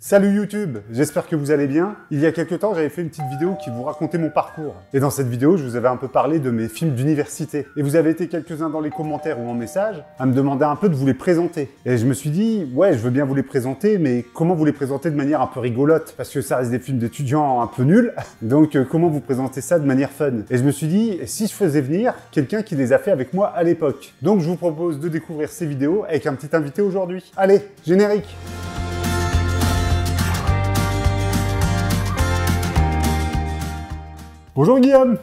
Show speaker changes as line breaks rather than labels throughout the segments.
Salut YouTube, j'espère que vous allez bien. Il y a quelques temps, j'avais fait une petite vidéo qui vous racontait mon parcours. Et dans cette vidéo, je vous avais un peu parlé de mes films d'université. Et vous avez été quelques-uns dans les commentaires ou en message à me demander un peu de vous les présenter. Et je me suis dit, ouais, je veux bien vous les présenter, mais comment vous les présenter de manière un peu rigolote? Parce que ça reste des films d'étudiants un peu nuls. Donc comment vous présenter ça de manière fun? Et je me suis dit, si je faisais venir quelqu'un qui les a fait avec moi à l'époque. Donc je vous propose de découvrir ces vidéos avec un petit invité aujourd'hui. Allez, générique! Bonjour Guillaume!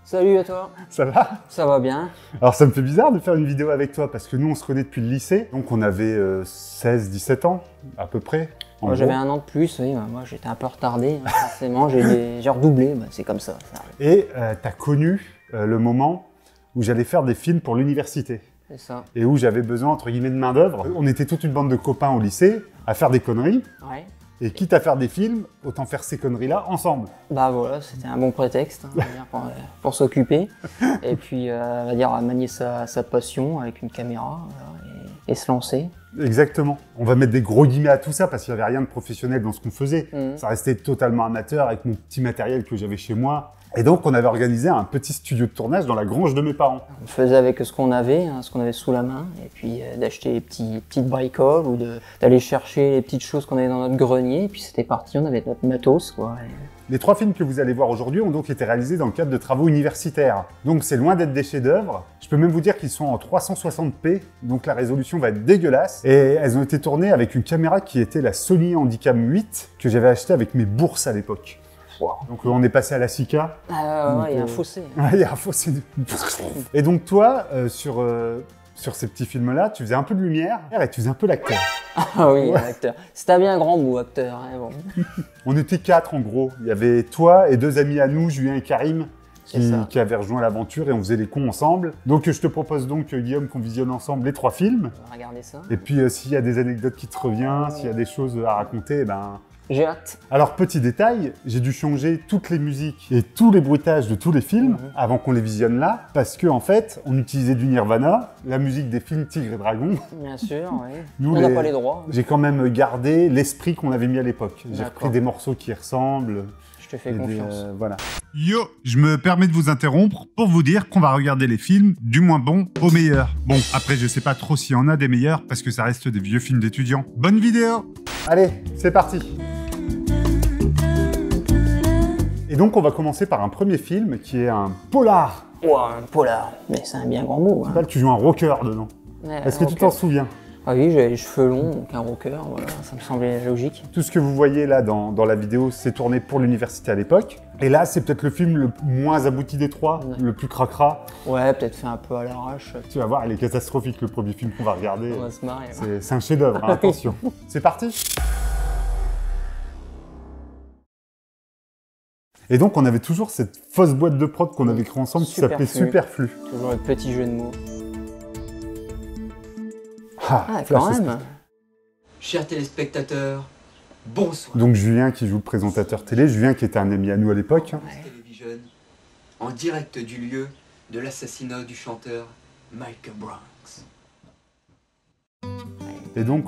Salut à toi!
Ça va?
Ça va bien.
Alors ça me fait bizarre de faire une vidéo avec toi parce que nous on se connaît depuis le lycée, donc on avait 16-17 ans à peu près.
Moi j'avais un an de plus, oui, moi j'étais un peu retardé, forcément, j'ai redoublé, c'est comme ça.
Et tu as connu le moment où j'allais faire des films pour l'université.
C'est ça.
Et où j'avais besoin entre guillemets de main d'œuvre. On était toute une bande de copains au lycée à faire des conneries.
Ouais.
Et quitte à faire des films, autant faire ces conneries-là ensemble.
Bah voilà, c'était un bon prétexte pour s'occuper. Et puis, on va dire, manier sa passion avec une caméra et se lancer.
Exactement. On va mettre des gros guillemets à tout ça parce qu'il n'y avait rien de professionnel dans ce qu'on faisait.
Mmh.
Ça restait totalement amateur avec mon petit matériel que j'avais chez moi. Et donc, on avait organisé un petit studio de tournage dans la grange de mes parents.
On faisait avec ce qu'on avait sous la main, et puis d'acheter les petites bricoles ou d'aller chercher les petites choses qu'on avait dans notre grenier. Et puis c'était parti, on avait notre matos, quoi.
Les 3 films que vous allez voir aujourd'hui ont donc été réalisés dans le cadre de travaux universitaires. Donc c'est loin d'être des chefs-d'œuvre. Je peux même vous dire qu'ils sont en 360p, donc la résolution va être dégueulasse. Et elles ont été tournées avec une caméra qui était la Sony Handycam 8 que j'avais achetée avec mes bourses à l'époque. Wow. Donc on est passé à la Sika.
Ouais, il y a un fossé.
Ouais, il y a un fossé. Et donc toi, sur ces petits films-là, tu faisais un peu de lumière et tu faisais un peu l'acteur.
Ah oui, ouais. Acteur. C'était bien un grand mot, acteur. Hein, bon.
On était 4 en gros. Il y avait toi et 2 amis à nous, Julien et Karim, qui avaient rejoint l'aventure et on faisait les cons ensemble. Donc je te propose donc, Guillaume, qu'on visionne ensemble les 3 films.
On va regarder ça.
Et puis s'il y a des anecdotes qui te reviennent, s'il y a des choses à raconter, ben...
J'ai hâte.
Alors, petit détail, j'ai dû changer toutes les musiques et tous les bruitages de tous les films avant qu'on les visionne là, parce que en fait, on utilisait du Nirvana, la musique des films Tigre et Dragon.
Bien sûr, oui.
Nous,
on n'a pas les droits.
J'ai quand même gardé l'esprit qu'on avait mis à l'époque. J'ai repris des morceaux qui ressemblent.
Je te fais confiance.
Voilà. Yo, je me permets de vous interrompre pour vous dire qu'on va regarder les films du moins bon au meilleur. Bon, après, je sais pas trop s'il y en a des meilleurs parce que ça reste des vieux films d'étudiants. Bonne vidéo! Allez, c'est parti! Et donc, on va commencer par un premier film qui est un polar.
Oh, un polar, mais c'est un bien grand mot. Hein.
Tu joues un rocker dedans. Ouais, est-ce que tu t'en souviens?
Ah oui, j'avais les cheveux longs, donc un rocker, voilà, ça me semblait logique.
Tout ce que vous voyez là dans la vidéo, c'est tourné pour l'université à l'époque. Et là, c'est peut-être le film le moins abouti des 3, le plus cracra.
Ouais, peut-être fait un peu à l'arrache.
Tu vas voir, il est catastrophique le premier film qu'on va regarder.
On va se marrer.
C'est un chef-d'œuvre, hein, attention. C'est parti! Et donc, on avait toujours cette fausse boîte de prod qu'on avait créée ensemble qui s'appelait Superflu.
Toujours le petit jeu de mots.
Ah,
quand même.
Chers téléspectateurs, bonsoir.
Donc Julien qui joue le présentateur télé, Julien qui était un ami à nous à l'époque.
Television, en direct du lieu de l'assassinat du chanteur Michael Bronx.
Et donc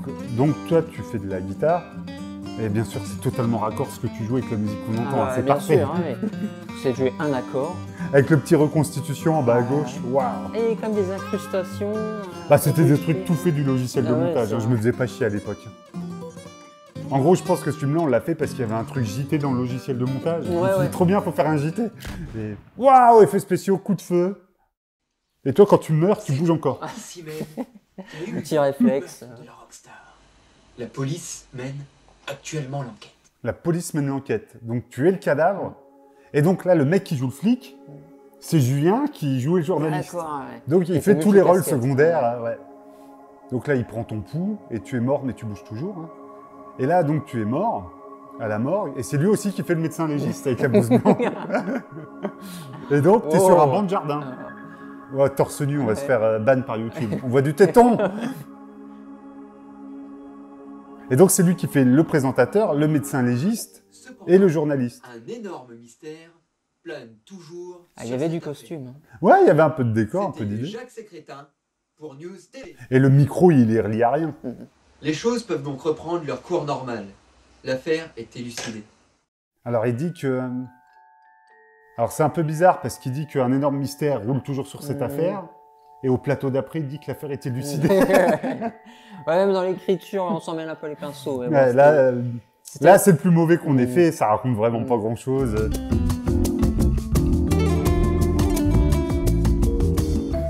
toi tu fais de la guitare. Et bien sûr, c'est totalement raccord ce que tu joues avec la musique qu'on entend, c'est parfait.
Bien sûr, hein, c'est de jouer un accord.
Avec le petit reconstitution en bas à gauche, waouh.
Et comme des incrustations.
Bah c'était des trucs tout faits du logiciel de montage, hein, je me faisais pas chier à l'époque. En gros, je pense que ce film-là, on l'a fait parce qu'il y avait un truc JT dans le logiciel de montage. C'est trop bien, faut faire un JT. Et waouh, effets spéciaux, coup de feu. Et toi, quand tu meurs, tu bouges encore.
Ainsi même,
petit réflexe.
De la rockstar. La police mène actuellement l'enquête.
La police mène l'enquête. Donc tu es le cadavre. Et donc là, le mec qui joue le flic, c'est Julien qui joue le journaliste.
Ouais.
Donc il fait tous les rôles secondaires. Là, ouais. Donc là, il prend ton pouls et tu es mort, mais tu bouges toujours. Hein. Et là, donc tu es mort à la morgue. Et c'est lui aussi qui fait le médecin légiste avec la blouse blanche. Et donc tu es sur un banc de jardin. Ouais, torse nu, on va se faire ban par YouTube. On voit du téton. Et donc, c'est lui qui fait le présentateur, le médecin légiste et le journaliste.
Un énorme mystère plane toujours.
Il y avait du costume.
Ouais, il y avait un peu de décor, un peu d'idée.
Jacques Sécrétin pour News Télé.
Et le micro, il est relié à rien.
Les choses peuvent donc reprendre leur cours normal. l'affaire est élucidée.
Alors il dit que... Alors c'est un peu bizarre parce qu'il dit qu'un énorme mystère roule toujours sur cette affaire. Et au plateau d'après, il dit que l'affaire est élucidée.
Ouais, même dans l'écriture, on s'en mêle un peu les pinceaux. Mais bon,
Ouais, là c'est le plus mauvais qu'on ait fait. Ça raconte vraiment pas grand-chose.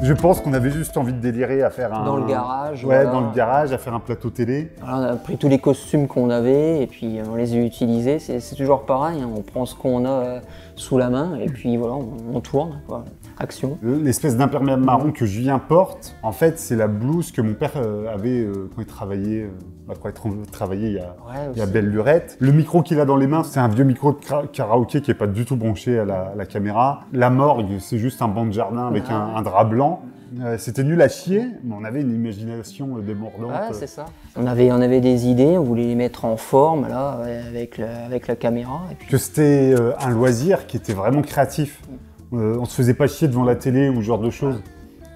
Je pense qu'on avait juste envie de délirer à faire un...
Dans le garage.
Ouais,
voilà.
dans le garage, à faire un plateau télé.
Alors, on a pris tous les costumes qu'on avait et puis on les a utilisés. C'est toujours pareil, hein. On prend ce qu'on a sous la main et puis voilà, on tourne, quoi. Action.
L'espèce d'imperméable marron que Julien porte, en fait, c'est la blouse que mon père avait quand il travaillait, il y a belle lurette. Le micro qu'il a dans les mains, c'est un vieux micro de karaoké qui est pas du tout branché à la caméra. La morgue, c'est juste un banc de jardin avec un drap blanc. C'était nul à chier, mais on avait une imagination débordante.
Ouais, c'est ça. On avait des idées, on voulait les mettre en forme là, avec la caméra. Et puis...
Que c'était un loisir qui était vraiment créatif. On se faisait pas chier devant la télé ou ce genre de choses.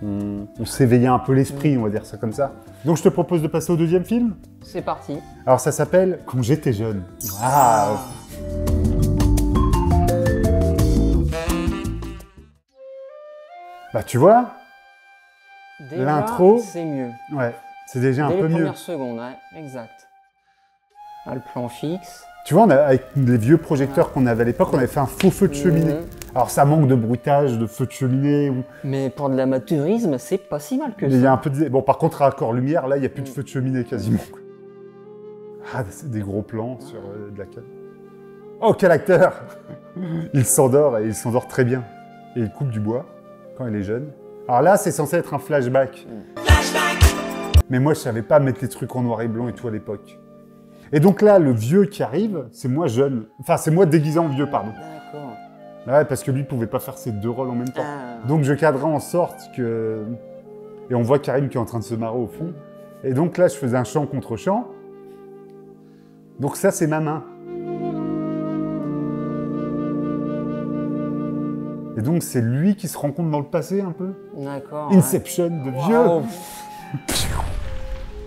On s'éveillait un peu l'esprit, on va dire ça comme ça. Donc je te propose de passer au deuxième film.
C'est parti.
Alors ça s'appelle Quand j'étais jeune. Waouh. Bah tu vois,
Déjà,
l'intro,
c'est mieux.
ouais, c'est déjà
Dès
un peu
les
mieux.
premières secondes, ouais, exact. Là, le plan fixe.
Tu vois, avec les vieux projecteurs qu'on avait à l'époque, on avait fait un faux feu de cheminée. Alors ça manque de bruitage, de feu de cheminée.
Mais pour de l'amateurisme, c'est pas si mal que
Il y
ça.
a un peu de... Bon, par contre, raccord lumière, là, il n'y a plus de feu de cheminée quasiment. Ah, c'est des gros plans sur de la canne. Oh, quel acteur! Il s'endort, et il s'endort très bien. Et il coupe du bois quand il est jeune. Alors là, c'est censé être un flashback. Mais moi, je savais pas mettre les trucs en noir et blanc et tout à l'époque. Et donc là, le vieux qui arrive, c'est moi jeune. Enfin, c'est moi déguisé en vieux, pardon.
D'accord.
Ouais, parce que lui pouvait pas faire ces deux rôles en même temps.
Ah.
Donc je cadrais en sorte que... Et on voit Karim qui est en train de se marrer au fond. Et donc là, je faisais un chant contre chant. Donc ça, c'est ma main. Et donc c'est lui qui se rend compte dans le passé un peu.
D'accord.
Inception de vieux.
Wow.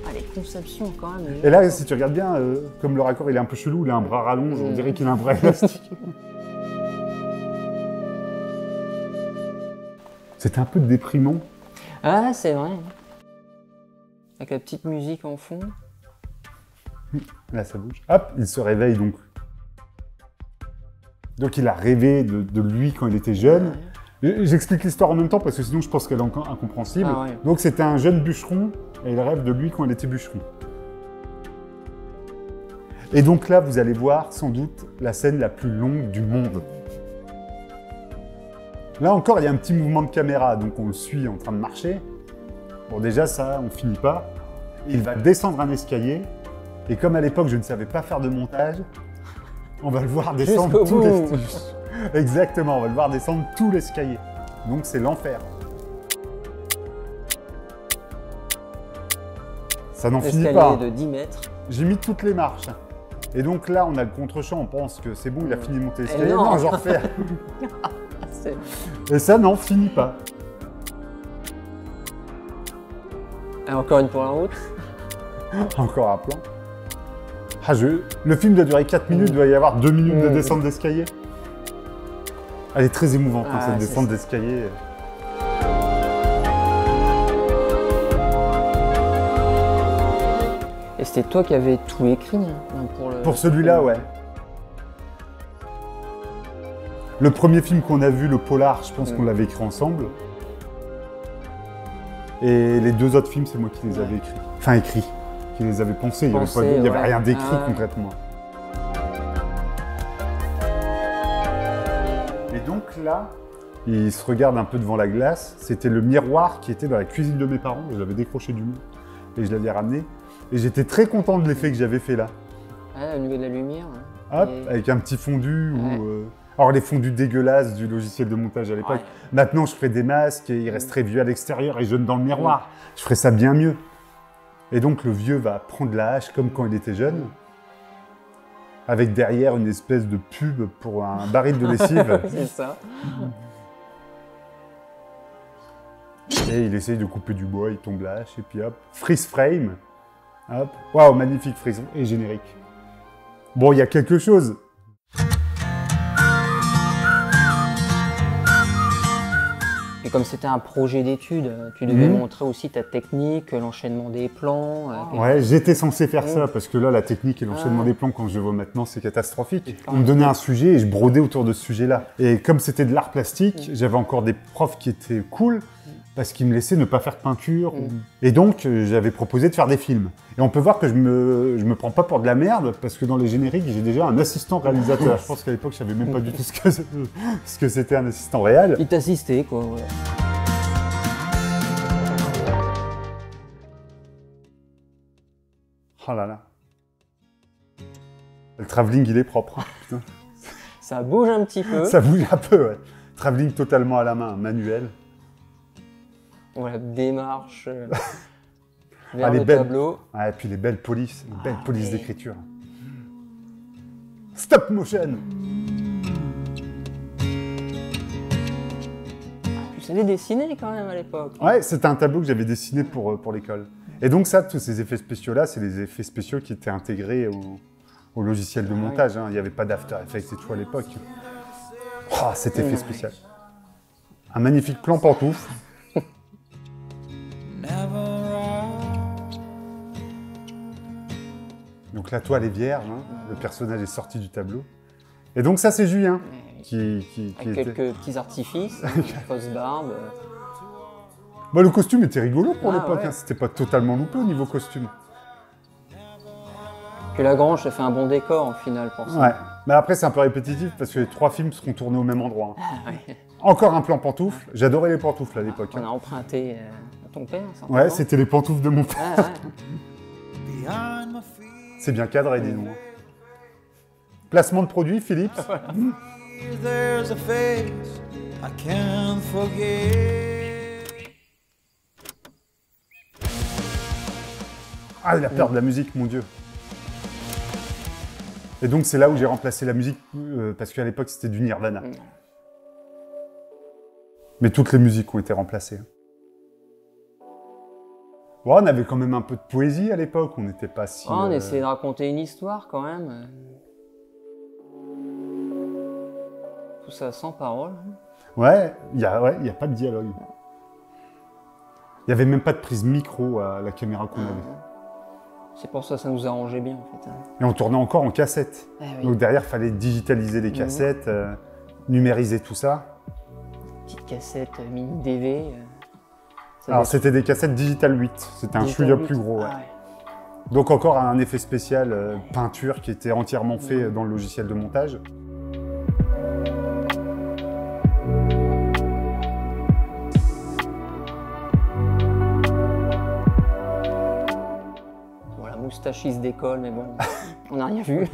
Ah, les conceptions quand même.
Et là, si tu regardes bien, comme le raccord il est un peu chelou, il a un bras rallonge, on dirait qu'il a un bras élastique. C'était un peu déprimant.
Ah, c'est vrai. Avec la petite musique en fond.
Là, ça bouge. Hop, il se réveille donc. Donc il a rêvé de lui quand il était jeune. J'explique l'histoire en même temps parce que sinon je pense qu'elle est encore incompréhensible.
Ah ouais.
Donc c'était un jeune bûcheron et il rêve de lui quand il était bûcheron. Et donc là, vous allez voir sans doute la scène la plus longue du monde. Là encore, il y a un petit mouvement de caméra, donc on le suit en train de marcher. Bon déjà ça, on finit pas. Il va descendre un escalier et comme à l'époque je ne savais pas faire de montage, on va le voir descendre
Jusqu'au
tout
bout.
Exactement, on va le voir descendre tout l'escalier. Donc c'est l'enfer. Ça n'en finit pas.
Escalier de 10 mètres.
J'ai mis toutes les marches. Et donc là, on a le contre-champ, on pense que c'est bon, il a fini de monter l'escalier.
non.
Non, j'en refais.
C'est-
Et ça n'en finit pas.
Et encore une pour la route.
Encore un plan. Ah, le film doit durer 4 minutes, il doit y avoir 2 minutes de descente d'escalier. Elle est très émouvante, hein,
Ah,
cette
c'est
descente
ça.
d'escalier.
Et c'était toi qui avais tout écrit hein,
Pour celui-là, ouais. Le premier film qu'on a vu, le Polar, je pense qu'on l'avait écrit ensemble. Et les deux autres films, c'est moi qui les avais écrits. Enfin, écrits. Qui les avais pensés. Il n'y avait,
ouais.
rien d'écrit
Ah.
concrètement. Et donc là, il se regarde un peu devant la glace. C'était le miroir qui était dans la cuisine de mes parents. Je l'avais décroché du mur et je l'avais ramené. Et j'étais très content de l'effet que j'avais fait là.
Ouais, au niveau de la lumière.
Hop,
Et-
avec un petit fondu.
Ouais.
Alors les fondus dégueulasses du logiciel de montage à l'époque.
Ouais.
Maintenant, je ferai des masques et il reste très vieux à l'extérieur et jeune dans le miroir. Je ferai ça bien mieux. Et donc le vieux va prendre la hache comme quand il était jeune, avec derrière une espèce de pub pour un baril de lessive.
C'est ça.
Et il essaye de couper du bois, il tombe la hache et puis hop, freeze frame. Hop, waouh, magnifique frise et générique. Bon, il y a quelque chose.
Et comme c'était un projet d'étude, tu devais montrer aussi ta technique, l'enchaînement des plans.
Ouais, j'étais censé faire ça, parce que là, la technique et l'enchaînement des plans, quand je le vois maintenant, c'est catastrophique. On me donnait un sujet et je brodais autour de ce sujet-là. Et comme c'était de l'art plastique, j'avais encore des profs qui étaient cool, parce qu'ils me laissaient ne pas faire de peinture. Et donc, j'avais proposé de faire des films. Et on peut voir que je me prends pas pour de la merde, parce que dans les génériques, j'ai déjà un assistant réalisateur. Je pense qu'à l'époque, je savais même pas du tout ce que c'était un assistant réel.
Il t'assistait, quoi. Ouais.
Oh là là. Le travelling, il est propre. Hein, putain.
Ça bouge un petit peu.
Ça bouge un peu, ouais. Travelling totalement à la main, manuel.
Voilà, démarche vers
les
le
belles...
tableau.
Ouais, et puis les belles polices d'écriture. Stop motion.
Tu savais dessiner quand même à l'époque.
Ouais, c'était un tableau que j'avais dessiné pour l'école. Et donc ça, tous ces effets spéciaux-là, c'est les effets spéciaux qui étaient intégrés au logiciel de montage. Hein. Il n'y avait pas d'After Effects et tout à l'époque. Oh, cet effet spécial. Un magnifique plan pantoufle. Donc la toile est vierge, hein. Le personnage est sorti du tableau. Et donc ça, c'est Julien.
Avec quelques petits artifices, une fausse barbe.
Bah, le costume était rigolo pour l'époque,
ouais.
hein. C'était pas totalement loupé au niveau costume.
Que Lagrange, ça fait un bon décor en final pour ça.
Ouais, mais après c'est un peu répétitif parce que les 3 films seront tournés au même endroit. Hein.
Ah, ouais.
Encore un plan pantoufle, j'adorais les pantoufles à l'époque.
On a
Hein.
emprunté à ton père, certainement.
Ouais, c'était les pantoufles de mon père.
Ah, ouais.
C'est bien cadré, dis donc. Placement de produit, Philips.
There's a face I can't forget.
Ah, la peur de la musique, mon Dieu. Et donc c'est là où j'ai remplacé la musique, parce qu'à l'époque c'était du Nirvana. Mais toutes les musiques ont été remplacées. Ouais, on avait quand même un peu de poésie à l'époque, on n'était pas si...
On essayait de raconter une histoire quand même. Tout ça sans parole.
Ouais, il n'y a pas de dialogue. Il n'y avait même pas de prise micro à la caméra qu'on avait.
C'est pour ça que ça nous arrangeait bien en fait.
Et on tournait encore en cassette.
Ah, oui.
Donc derrière, il fallait digitaliser les cassettes, numériser tout ça.
Petite cassette mini DV.
Alors c'était des cassettes Digital 8, c'était un chouïa plus gros. Ouais.
Ah, ouais.
Donc encore un effet spécial peinture qui était entièrement fait dans le logiciel de montage.
Bon, la moustache il se décolle, mais bon, on n'a rien vu.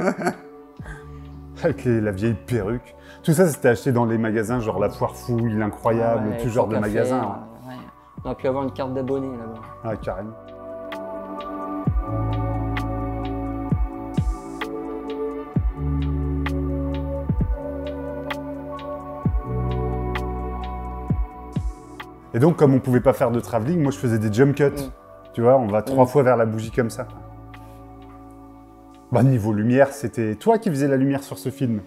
Avec la vieille perruque. Tout ça, c'était acheté dans les magasins, genre La Foire Fouille, L'Incroyable,
Ouais,
tout genre de
Café,
magasins.
ouais. On a pu avoir une carte d'abonné là-bas.
Ah, carrément. Et donc, comme on pouvait pas faire de travelling, moi je faisais des jump cuts. Tu vois, on va 3 fois vers la bougie comme ça. Bah, niveau lumière, c'était toi qui faisais la lumière sur ce film.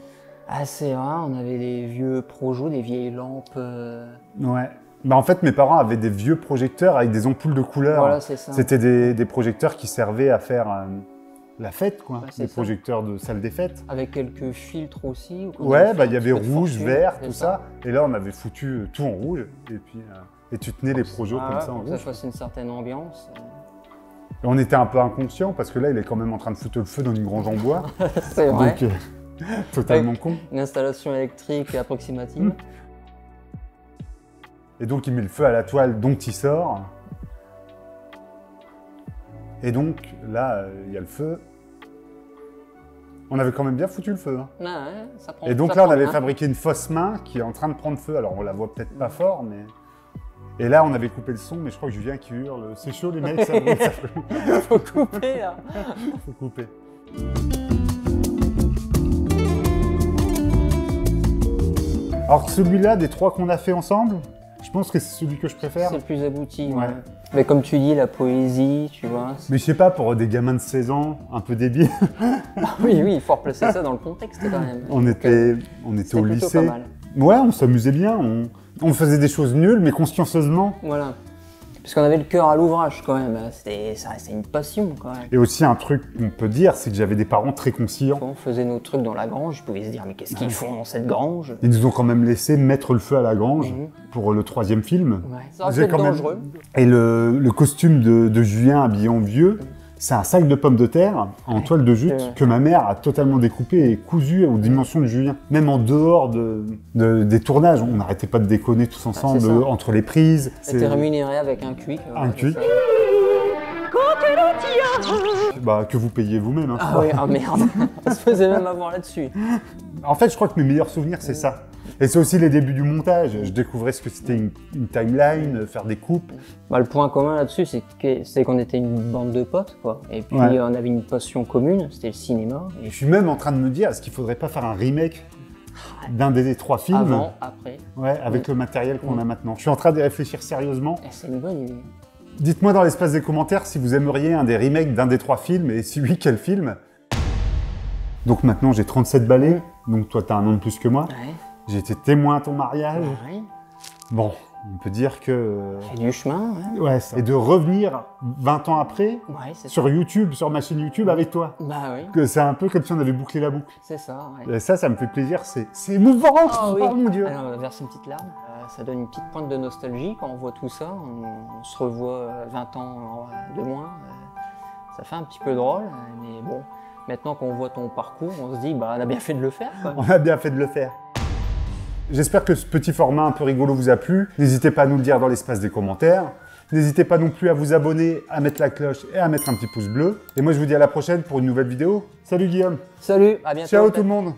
Ah, c'est vrai, on avait des vieux projos, des vieilles lampes.
Ouais. Bah, en fait, mes parents avaient des vieux projecteurs avec des ampoules de couleur.
Voilà, c'est ça.
C'était des projecteurs qui servaient à faire la fête, quoi.
Ouais, c'est
des
ça.
projecteurs de salle des fêtes.
Avec quelques filtres aussi.
Ouais, bah il y avait rouge,
fortune,
vert,
c'est
tout ça. Et là, on avait foutu tout en rouge. Et puis, et tu tenais les projos comme ça en
pour que ça
rouge.
fasse une certaine ambiance.
Et on était un peu inconscients parce que là, il est quand même en train de foutre le feu dans une grange en bois.
C'est vrai.
Donc, totalement
Avec
con.
Une installation électrique approximative.
Et donc, il met le feu à la toile dont il sort. Et donc, là, il y a le feu. On avait quand même bien foutu le feu. Hein.
Ah ouais, ça prend,
Et donc
ça
là, on
prend
avait
bien.
fabriqué une fausse main qui est en train de prendre feu. Alors, on la voit peut-être pas fort, mais... Et là, on avait coupé le son, mais je crois que Julien qui hurle « C'est chaud, les mecs, ça brûle, ça brûle.
Faut couper là.
Faut couper. » Alors, celui-là, des 3 qu'on a fait ensemble, je pense que c'est celui que je préfère.
C'est le plus abouti.
Ouais.
Mais comme tu dis, la poésie, tu vois.
Mais je sais pas, pour des gamins de 16 ans, un peu débiles,
Oui, il faut replacer ça dans le contexte quand même.
on était
C'était
au
plutôt
lycée.
pas mal.
Ouais, on s'amusait bien, on faisait des choses nulles, mais consciencieusement.
Voilà. Parce qu'on avait le cœur à l'ouvrage quand même. Ça restait une passion quand même.
Et aussi un truc qu'on peut dire, c'est que j'avais des parents très conscients.
Quand on faisait nos trucs dans la grange, ils pouvaient se dire mais qu'est-ce qu'ils font dans cette grange?
Ils nous ont quand même laissé mettre le feu à la grange
Mhm.
pour le 3e film.
Ouais. Ça aurait pu
J'ai
être
quand même-
dangereux.
Et le costume de Julien habillé en vieux, c'est un sac de pommes de terre en toile de jute
Ouais.
que ma mère a totalement découpé et cousu aux dimensions de Julien. Même en dehors des tournages, on n'arrêtait pas de déconner tous ensemble
c'est ça.
entre les prises.
C'était rémunéré avec un cuic.
Un cuic. Bah, que vous payez vous-même. Hein.
Ah oui, ah merde. On se faisait même avoir là-dessus.
En fait, je crois que mes meilleurs souvenirs, c'est ça. Et c'est aussi les débuts du montage. Je découvrais ce que c'était une timeline, faire des coupes.
Bah, le point commun là-dessus, c'est qu'on était une bande de potes, quoi. Et puis
Ouais.
on avait une passion commune, c'était le cinéma. Et
Je suis même en train de me dire, est-ce qu'il faudrait pas faire un remake d'un des 3 films
avant, après.
Ouais, avec le matériel qu'on a maintenant. Je suis en train d'y réfléchir sérieusement.
Et c'est une bonne idée.
Dites-moi dans l'espace des commentaires si vous aimeriez un des remakes d'un des 3 films, et si oui, quel film? Donc maintenant, j'ai 37 balais, donc toi, t'as un an de plus que moi.
Ouais.
J'ai été témoin à ton mariage.
Ouais.
Bon, on peut dire que...
Fait du chemin, ouais.
Ouais, ça. Et de revenir 20 ans après,
Ouais, c'est ça.
sur YouTube, sur ma chaîne YouTube, avec toi.
Bah oui,
Que c'est un peu comme si on avait bouclé la boucle.
c'est ça, ouais.
Et ça me fait plaisir, c'est émouvant.
Ah oui.
Oh mon Dieu.
Alors, on va verser une petite larme. Ça donne une petite pointe de nostalgie quand on voit tout ça. On se revoit 20 ans de moins. Ça fait un petit peu drôle, mais bon. Maintenant qu'on voit ton parcours, on se dit, bah, on a bien fait de le faire, quoi.
On a bien fait de le faire. J'espère que ce petit format un peu rigolo vous a plu. N'hésitez pas à nous le dire dans l'espace des commentaires. N'hésitez pas non plus à vous abonner, à mettre la cloche et à mettre un petit pouce bleu. Et moi, je vous dis à la prochaine pour une nouvelle vidéo. Salut Guillaume.
Salut, à bientôt.
Ciao tout le monde.